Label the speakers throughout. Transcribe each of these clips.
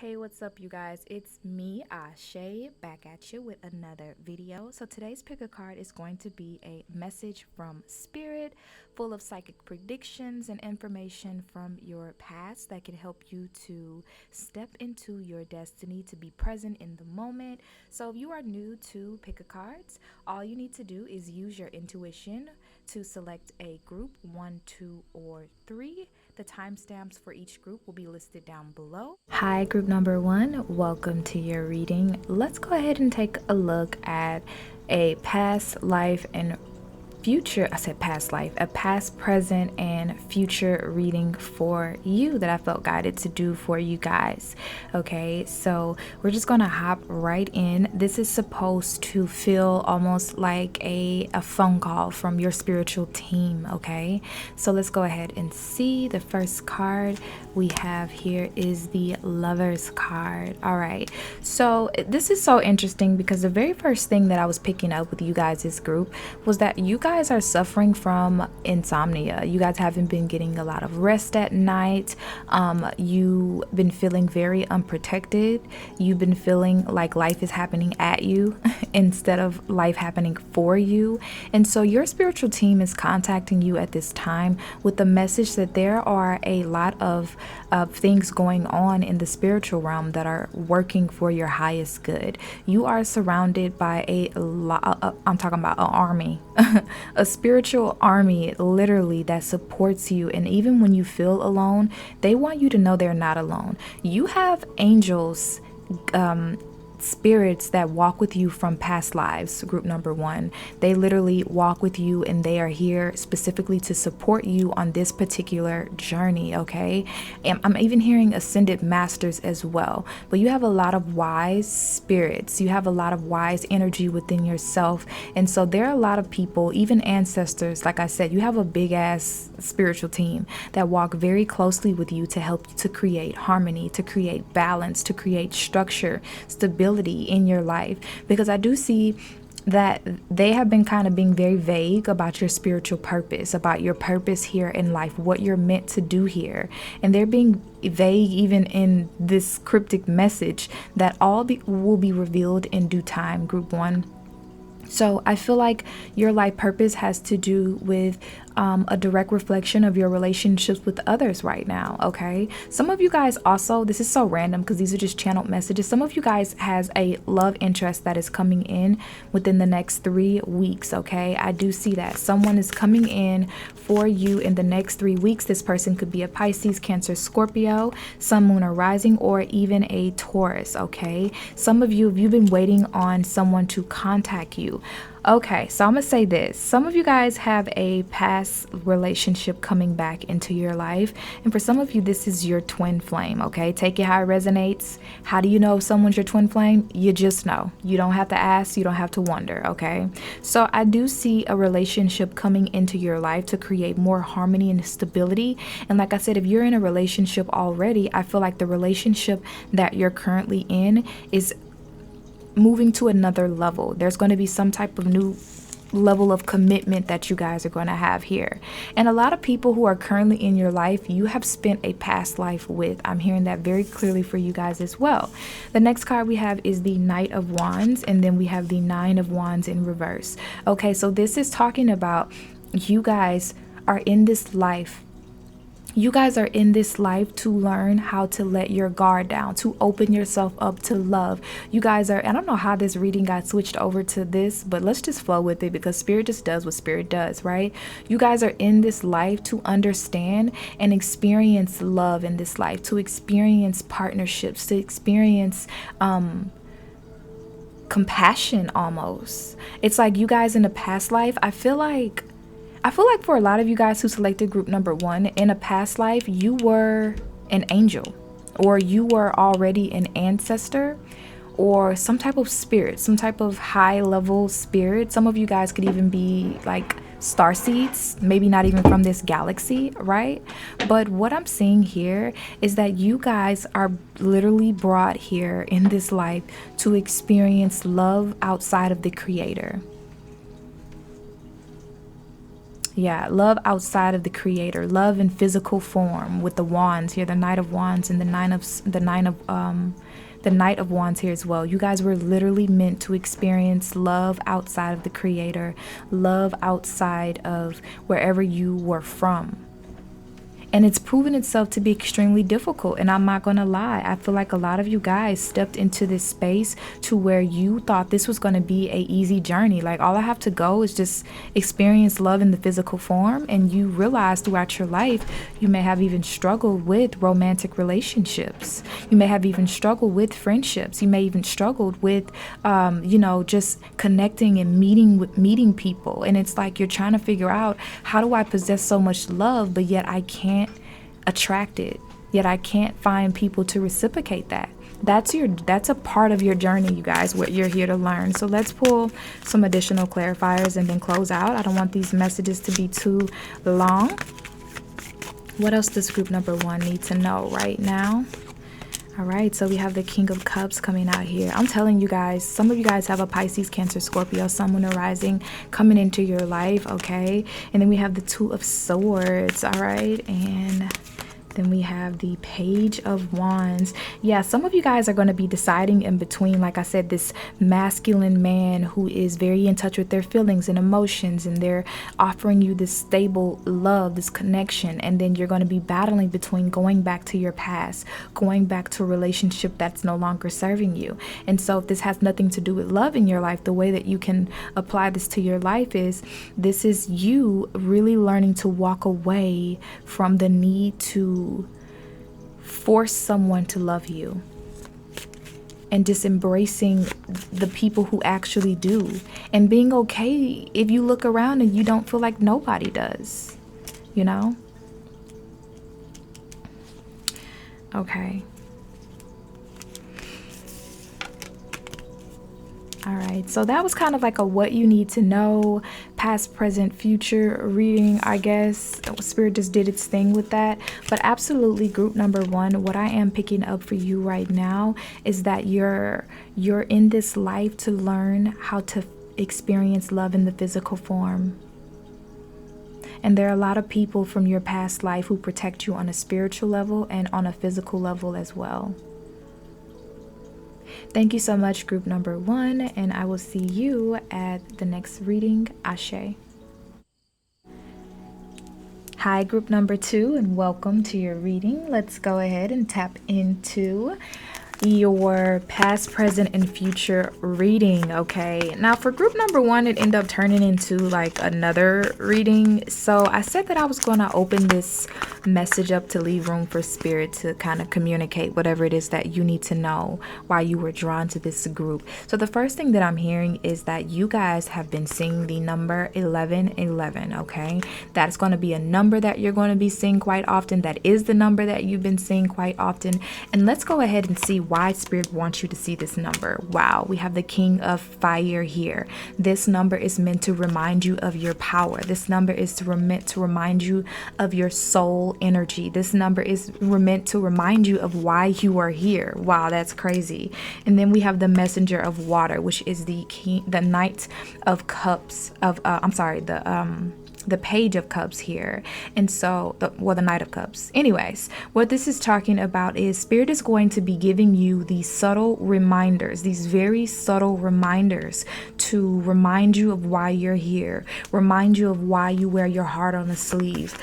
Speaker 1: Hey, what's up, you guys? It's me, Ashay, back at you with another video. So today's pick a card is going to be a message from Spirit, full of psychic predictions and information from your past that can help you to step into your destiny, to be present in the moment. So if you are new to pick a cards, all you need to do is use your intuition to select a group, 1, 2, or 3. The timestamps for each group will be listed down below. Hi, group number 1. Welcome to your reading. Let's go ahead and take a look at a past life and future, I said past life, a past, present, and future reading for you that I felt guided to do for you guys. Okay, so we're just gonna hop right in. This is supposed to feel almost like a phone call from your spiritual team. Okay, so let's go ahead and see. The first card we have here is the Lover's card. All right, so this is so interesting because the very first thing that I was picking up with you guys' group was that you guys are suffering from insomnia. You guys haven't been getting a lot of rest at night. You've been feeling very unprotected. You've been feeling like life is happening at you instead of life happening for you. And so your spiritual team is contacting you at this time with the message that there are a lot of things going on in the spiritual realm that are working for your highest good. You are surrounded by I'm talking about an army, a spiritual army, literally, that supports you. And even when you feel alone, they want you to know they're not alone. You have angels, spirits that walk with you from past lives. Group number 1, they literally walk with you and they are here specifically to support you on this particular journey. Okay, and I'm even hearing ascended masters as well. But you have a lot of wise spirits, you have a lot of wise energy within yourself. And so there are a lot of people, even ancestors. Like I said, you have a big ass spiritual team that walk very closely with you to help you to create harmony, to create balance, to create structure, stability in your life. Because I do see that they have been kind of being very vague about your spiritual purpose, about your purpose here in life, what you're meant to do here. And they're being vague even in this cryptic message that will be revealed in due time, group 1. So I feel like your life purpose has to do with a direct reflection of your relationships with others right now. Okay, some of you guys also, this is so random because these are just channeled messages, some of you guys has a love interest that is coming in within the next 3 weeks. Okay, I do see that someone is coming in for you in the next 3 weeks. This person could be a Pisces, Cancer, Scorpio, Sun, Moon, or Rising, or even a Taurus. Okay, some of you, you've been waiting on someone to contact you. Okay, so I'm gonna say this. Some of you guys have a past relationship coming back into your life. And for some of you, this is your twin flame, okay? Take it how it resonates. How do you know if someone's your twin flame? You just know. You don't have to ask. You don't have to wonder, okay? So I do see a relationship coming into your life to create more harmony and stability. And like I said, if you're in a relationship already, I feel like the relationship that you're currently in is moving to another level. There's going to be some type of new level of commitment that you guys are going to have here. And a lot of people who are currently in your life, you have spent a past life with. I'm hearing that very clearly for you guys as well. The next card we have is the Knight of Wands, and then we have the Nine of Wands in reverse. Okay, so this is talking about you guys are in this life. You guys are in this life to learn how to let your guard down, to open yourself up to love. You guys are, I don't know how this reading got switched over to this, but let's just flow with it because Spirit just does what Spirit does, right? You guys are in this life to understand and experience love in this life, to experience partnerships, to experience compassion almost. It's like you guys in a past life, I feel like for a lot of you guys who selected group number 1, in a past life, you were an angel, or you were already an ancestor, or some type of spirit, some type of high level spirit. Some of you guys could even be like star seeds, maybe not even from this galaxy, right? But what I'm seeing here is that you guys are literally brought here in this life to experience love outside of the Creator. Yeah, love outside of the creator, love in physical form with the wands here, the Knight of Wands and the Knight of Wands here as well. You guys were literally meant to experience love outside of the creator, love outside of wherever you were from. And it's proven itself to be extremely difficult. And I'm not going to lie. I feel like a lot of you guys stepped into this space to where you thought this was going to be an easy journey. Like, all I have to go is just experience love in the physical form. And you realize throughout your life, you may have even struggled with romantic relationships. You may have even struggled with friendships. You may even struggled with, just connecting and meeting people. And it's like you're trying to figure out, how do I possess so much love, but yet I can't attract it, yet I can't find people to reciprocate that. That's a part of your journey, you guys, what you're here to learn. So let's pull some additional clarifiers and then close out. I don't want these messages to be too long. What else does group number 1 need to know right now? All right, so we have the King of Cups coming out here. I'm telling you guys, some of you guys have a Pisces, Cancer, Scorpio, Sun, Moon, or Rising coming into your life, okay? And then we have the Two of Swords, all right? And then we have the Page of Wands. Yeah, some of you guys are going to be deciding in between, like I said, this masculine man who is very in touch with their feelings and emotions, and they're offering you this stable love, this connection. And then you're going to be battling between going back to your past, going back to a relationship that's no longer serving you. And so if this has nothing to do with love in your life, the way that you can apply this to your life is, this is you really learning to walk away from the need to force someone to love you, and just embracing the people who actually do, and being okay if you look around and you don't feel like nobody does, you know? Okay. All right, so that was kind of like a what you need to know, past, present, future reading, I guess. Spirit just did its thing with that. But absolutely, group number 1, what I am picking up for you right now is that you're in this life to learn how to experience love in the physical form. And there are a lot of people from your past life who protect you on a spiritual level and on a physical level as well. Thank you so much, group number 1, and I will see you at the next reading. Ashe. Hi, group number 2, and welcome to your reading. Let's go ahead and tap into your past, present, and future reading. Okay, now for group number 1, it ended up turning into like another reading. So I said that I was going to open this message up to leave room for spirit to kind of communicate whatever it is that you need to know why you were drawn to this group. So the first thing that I'm hearing is that you guys have been seeing the number 1111. Okay, that's going to be a number that you're going to be seeing quite often. That is the number that you've been seeing quite often. And let's go ahead and see why spirit wants you to see this number. Wow, we have the King of Fire here. This number is meant to remind you of your power. This number is meant to remind you of your soul energy. This number is meant to remind you of why you are here. Wow, that's crazy. And then we have the Messenger of Water, which is the Knight of Cups of the Page of Cups here. And so the Knight of Cups. Anyways, what this is talking about is spirit is going to be giving you these subtle reminders, these very subtle reminders to remind you of why you're here, remind you of why you wear your heart on a sleeve,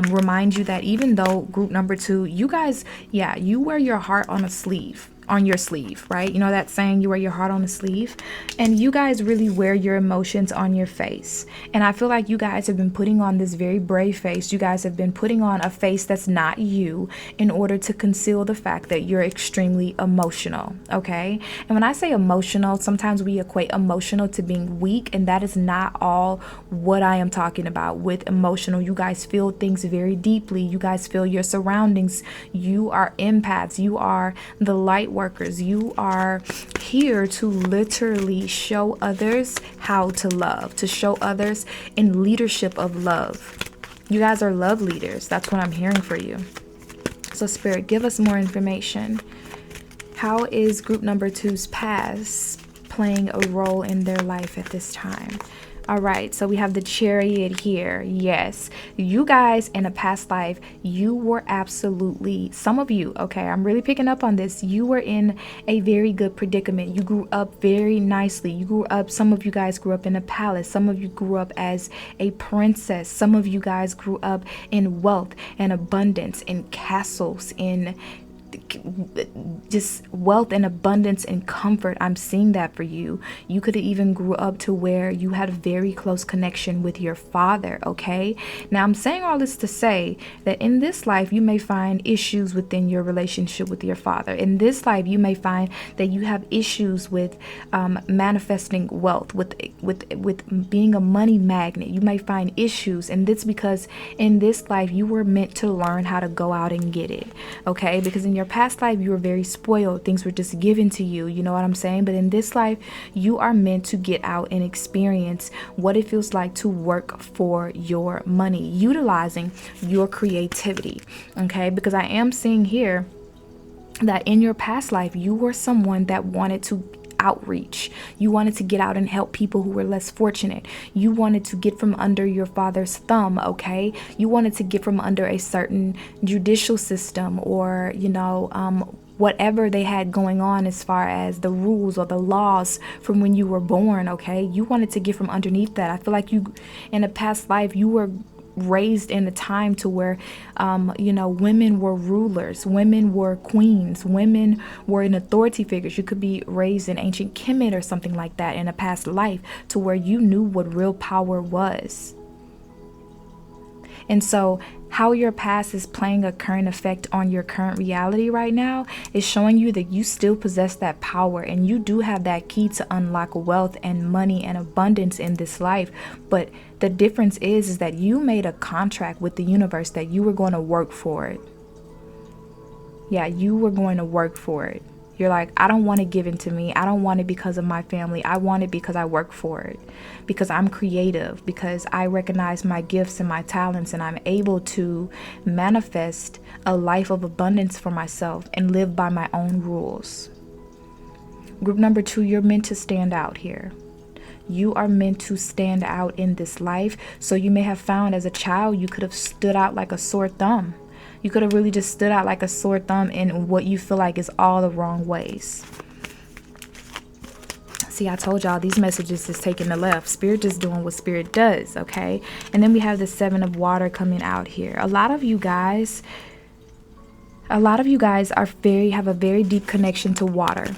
Speaker 1: remind you that even though group number 2, you guys, yeah, you wear your heart on a sleeve. On your sleeve, right? You know that saying, you wear your heart on a sleeve? And you guys really wear your emotions on your face. And I feel like you guys have been putting on this very brave face. You guys have been putting on a face that's not you in order to conceal the fact that you're extremely emotional, okay? And when I say emotional, sometimes we equate emotional to being weak, and that is not all what I am talking about with emotional. You guys feel things very deeply. You guys feel your surroundings. You are empaths. You are the light workers. You are here to literally show others how to love, to show others in leadership of love. You guys are love leaders. That's what I'm hearing for you. So Spirit, give us more information. How is group number 2's past playing a role in their life at this time? All right, so we have the Chariot here. Yes, you guys in a past life, you were absolutely, some of you, okay, I'm really picking up on this. You were in a very good predicament. You grew up very nicely. You grew up, some of you guys grew up in a palace. Some of you grew up as a princess. Some of you guys grew up in wealth and abundance, in castles, in just wealth and abundance and comfort. I'm seeing that for you. You could have even grew up to where you had a very close connection with your father. Okay, now I'm saying all this to say that in this life you may find issues within your relationship with your father. In this life you may find that you have issues with manifesting wealth, with being a money magnet. You may find issues, and that's because in this life you were meant to learn how to go out and get it. Okay, because in your past life you were very spoiled. Things were just given to you. You know what I'm saying? But in this life you are meant to get out and experience what it feels like to work for your money, utilizing your creativity. Okay, because I am seeing here that in your past life you were someone that wanted to outreach. You wanted to get out and help people who were less fortunate. You wanted to get from under your father's thumb. Okay, you wanted to get from under a certain judicial system, or whatever they had going on as far as the rules or the laws from when you were born. Okay, you wanted to get from underneath that. I feel like you in a past life you were raised in a time to where women were rulers, women were queens, women were in authority figures. You could be raised in ancient Kemet or something like that in a past life to where you knew what real power was. And so how your past is playing a current effect on your current reality right now is showing you that you still possess that power, and you do have that key to unlock wealth and money and abundance in this life. But the difference is that you made a contract with the universe that you were going to work for it. Yeah, you were going to work for it. You're like, I don't want it given to me. I don't want it because of my family. I want it because I work for it, because I'm creative, because I recognize my gifts and my talents, and I'm able to manifest a life of abundance for myself and live by my own rules. Group number 2, you're meant to stand out here. You are meant to stand out in this life. So you may have found as a child, you could have stood out like a sore thumb. You could have really just stood out like a sore thumb in what you feel like is all the wrong ways. See, I told y'all these messages is taking the left. Spirit just doing what Spirit does, okay? And then we have the 7 of water coming out here. A lot of you guys have a very deep connection to water.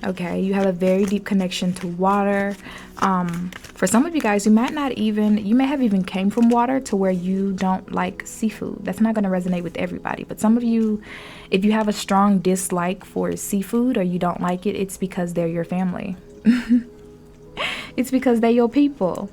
Speaker 1: Okay, you have a very deep connection to water. For some of you guys, you may have even came from water to where you don't like seafood. That's not going to resonate with everybody. But some of you, if you have a strong dislike for seafood or you don't like it, it's because they're your family. It's because they're your people.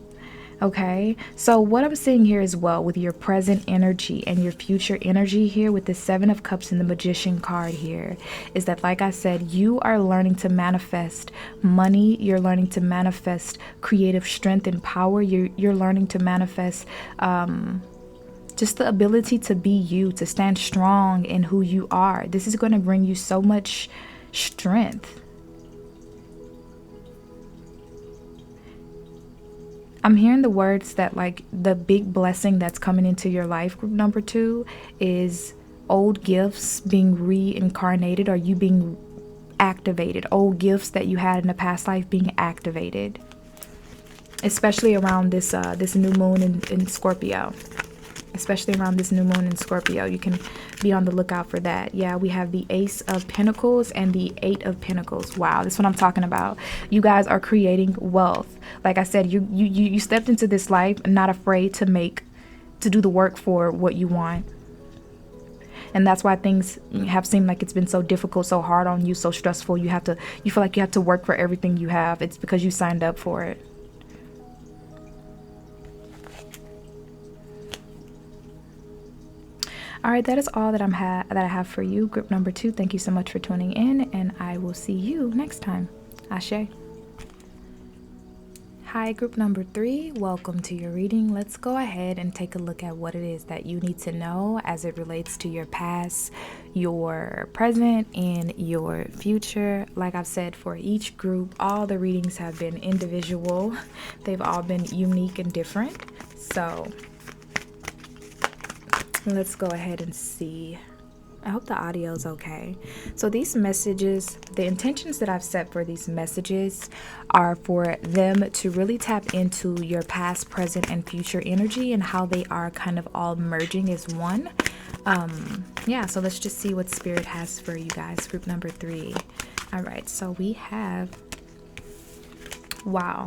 Speaker 1: Okay, so what I'm seeing here as well with your present energy and your future energy here with the 7 of Cups and the Magician card here is that, like I said, you are learning to manifest money. You're learning to manifest creative strength and power. You're learning to manifest just the ability to be you, to stand strong in who you are. This is going to bring you so much strength. I'm hearing the words that, like, the big blessing that's coming into your life, group number 2, is old gifts being reincarnated, or you being activated. Old gifts that you had in a past life being activated, especially around this new moon in Scorpio. Especially around this new moon in Scorpio, you can be on the lookout for that. Yeah, we have the Ace of Pentacles and the 8 of Pentacles. Wow, that's what I'm talking about. You guys are creating wealth. Like I said, you stepped into this life not afraid to do the work for what you want. And that's why things have seemed like it's been so difficult, so hard on you, so stressful. You feel like you have to work for everything you have. It's because you signed up for it. All right, that is all that I have for you, group number 2. Thank you so much for tuning in, and I will see you next time. Ashe. Hi, group number 3. Welcome to your reading. Let's go ahead and take a look at what it is that you need to know as it relates to your past, your present, and your future. Like I've said, for each group, all the readings have been individual. They've all been unique and different. So let's go ahead and see. I hope the audio is okay. So these messages, the intentions that I've set for these messages are for them to really tap into your past, present, and future energy and how they are kind of all merging as one. So let's just see what Spirit has for you guys. Group number 3. All right, so we have, wow.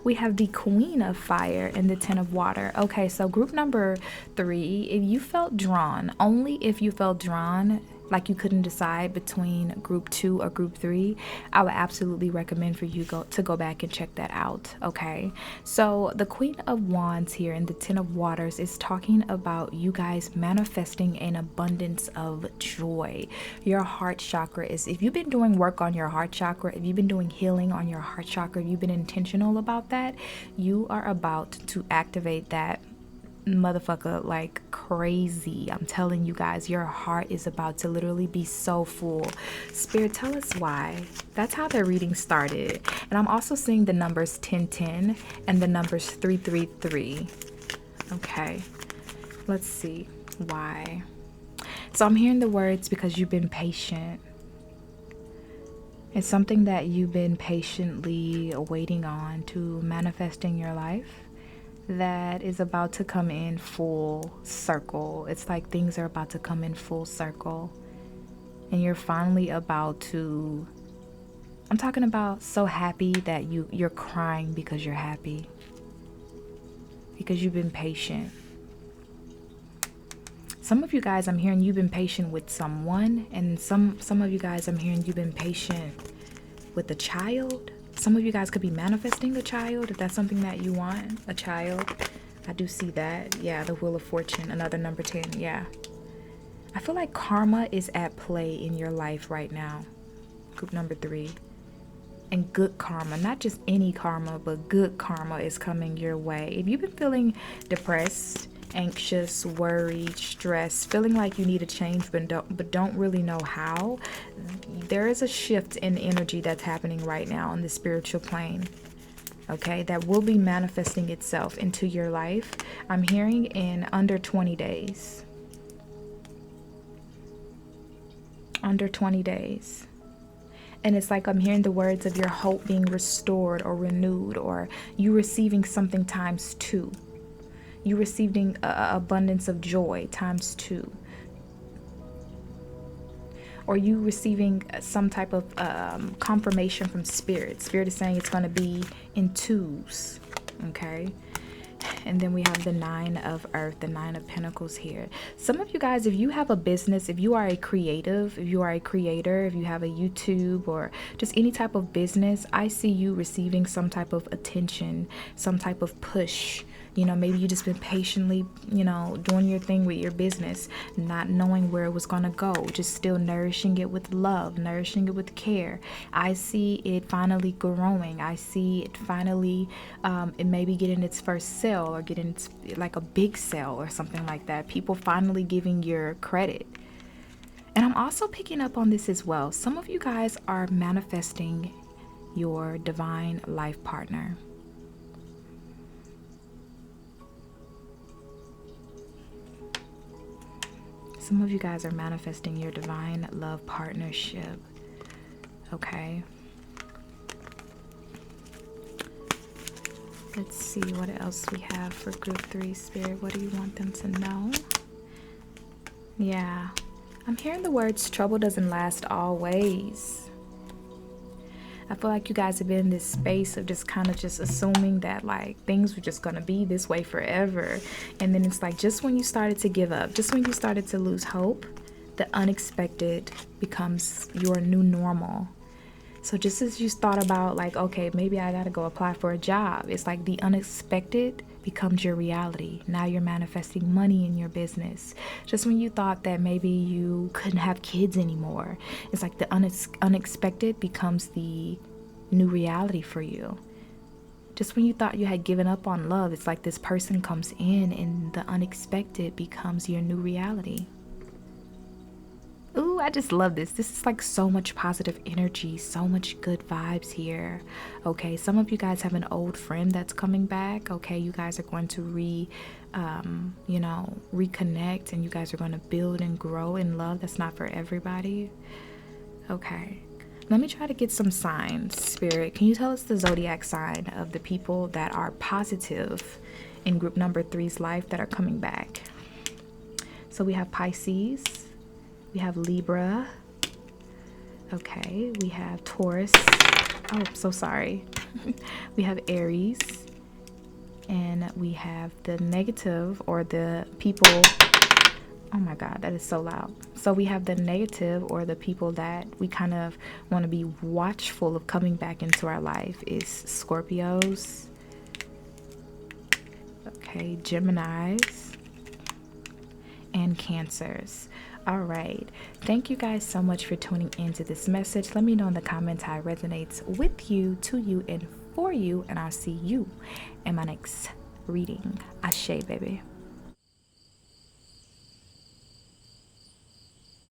Speaker 1: We have the Queen of Fire and the Ten of Water. Okay, so group number 3, if you felt drawn, only if you felt drawn, like you couldn't decide between group 2 or group 3, I would absolutely recommend for you to go back and check that out. Okay, so the Queen of Wands here and the Ten of Waters is talking about you guys manifesting an abundance of joy. Your heart chakra is, if you've been doing work on your heart chakra, if you've been doing healing on your heart chakra, if you've been intentional about that, you are about to activate that motherfucker like crazy. I'm telling you guys, your heart is about to literally be so full. Spirit, tell us why. That's how the reading started. And I'm also seeing the numbers 1010 and the numbers 333. Okay, let's see why. So I'm hearing the words because you've been patient. It's something that you've been patiently waiting on to manifest in your life that is about to come in full circle. It's like things are about to come in full circle and you're finally about to, I'm talking about so happy that you're crying because you're happy, because you've been patient. Some of you guys, I'm hearing you've been patient with someone, and some of you guys, I'm hearing you've been patient with a child. Some of you guys could be manifesting a child, if that's something that you want, a child. I do see that. Yeah, the Wheel of Fortune, another number 10. Yeah. I feel like karma is at play in your life right now. Group number 3. And good karma, not just any karma, but good karma is coming your way. If you've been feeling depressed, anxious, worried, stressed, feeling like you need a change but don't really know how, there is a shift in energy that's happening right now on the spiritual plane. Okay, that will be manifesting itself into your life. I'm hearing in under 20 days. Under 20 days. And it's like I'm hearing the words of your hope being restored or renewed, or you receiving something times 2. You receiving abundance of joy times 2. Or you receiving some type of confirmation from Spirit. Spirit is saying it's going to be in 2s. Okay. And then we have the 9 of Earth, the 9 of Pentacles here. Some of you guys, if you have a business, if you are a creative, if you are a creator, if you have a YouTube or just any type of business, I see you receiving some type of attention, some type of push. You know, maybe you just been patiently, doing your thing with your business, not knowing where it was going to go, just still nourishing it with love, nourishing it with care. I see it finally growing. I see it finally, it maybe getting its first sale or getting its, like a big sale or something like that. People finally giving your credit. And I'm also picking up on this as well. Some of you guys are manifesting your divine life partner. Some of you guys are manifesting your divine love partnership. Okay. Let's see what else we have for group 3, Spirit. What do you want them to know? Yeah. I'm hearing the words trouble doesn't last always. I feel like you guys have been in this space of just kind of just assuming that like things were just going to be this way forever. And then it's like just when you started to give up, just when you started to lose hope, the unexpected becomes your new normal. So just as you thought about like, okay, maybe I got to go apply for a job. It's like the unexpected becomes your reality. Now you're manifesting money in your business. Just when you thought that maybe you couldn't have kids anymore, it's like the unexpected becomes the new reality for you. Just when you thought you had given up on love, it's like this person comes in and the unexpected becomes your new reality. Ooh, I just love this. This is like so much positive energy, so much good vibes here. Okay, some of you guys have an old friend that's coming back. Okay, you guys are going to reconnect, and you guys are going to build and grow in love. That's not for everybody. Okay, let me try to get some signs. Spirit, can you tell us the zodiac sign of the people that are positive in group number 3's life that are coming back? So we have Pisces. We have Libra. Okay, we have Taurus. Oh, so sorry. We have Aries. And we have the negative, or the people. Oh my God, that is so loud. So we have the negative, or the people that we kind of want to be watchful of coming back into our life, is Scorpios. Okay, Geminis. And Cancers. All right, thank you guys so much for tuning into this message. Let me know in the comments how it resonates with you, to you, and for you, and I'll see you in my next reading. Ashe, baby.